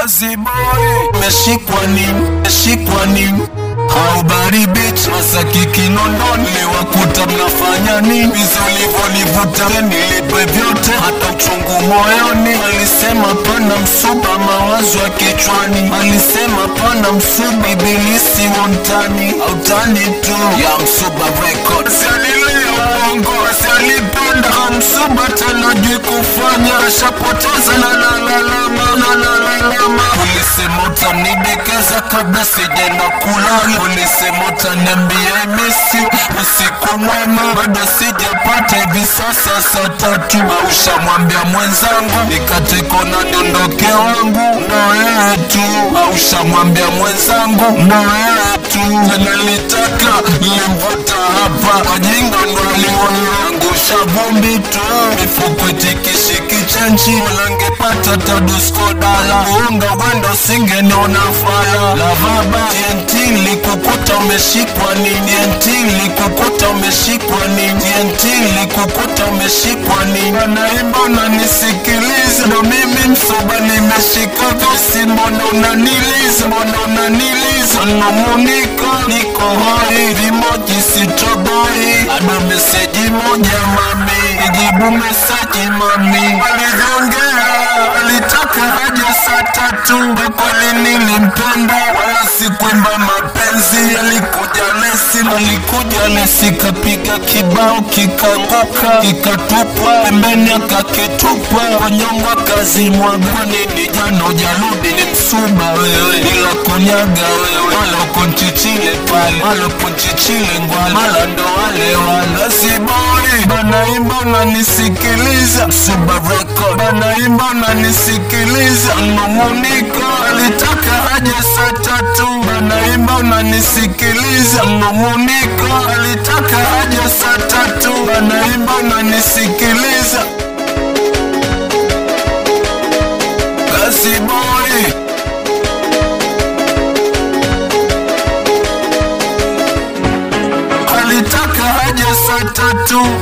Gazi boy, meshikwa nini? Haubari bitch, Masaki Kinondoni, wakuta mnafanya nini? Bizo livolivuta, nilipe vyote, hata uchungu moyoni. Alisema pana msuba, mawazo ya kichwani. Alisema pana msuba, ibilisi wontani. Autani tu, ya msuba record. Sialilea uongo, sialipenda msuba, tena jui kufanya. Ashapoteza na ulisema utanidekeza kabla sijenda kulala. Ulisema utaniambia misi usiku mwema, bado sijapata hivi sasa saa 3. Aushamwambia mwenzangu nikate kona niondoke wangu, ndo yeye tu. Aushamwambia mwenzangu ndo yeye tu. Nalitaka nilimvuta hapa, wajinga ndo alioniangusha vumbi tu. Mifuko tikishiki chenchi, walangepata tadusko dala. Unga wendo singeniona fala. Lavaba TNT likukuta umeshikwa nini? TNT likukuta umeshikwa nini? TNT likukuta umeshikwa nini? Naimba unanisikiliza, ndo mimi msuba nimeshika vesi. Mbona unaniliza, mbona unaniliza? Nomuniko niko hoi, vimoji sitoboi. Ado meseji moja mami, ijibu meseji mami. Aliongea, alitaka haja saa 3. Kweli nilimpenda, wala sikuimba mapenzi. Alikuja lesi, kapiga kibao, kikaanguka, kikatupwa pembeni, akakitupa kwa nyongo, kazimwaga. Kwa nini jana hujarudi? Ni msuba wewe, ila kunyaga wewe. Wala uko Nchichile pale, wala uko Nchichile Ngwale, wala ndo wale Gazi boy, banaimba unanisikiliza. Msuba record, banaimba unanisikiliza. Nomuniko alitaka haja saa 3. Banaimba unanisikiliza. Nomuniko alitaka haja saa 3. Banaimba unanisikiliza. Gazi boy, alitaka haja saa 3.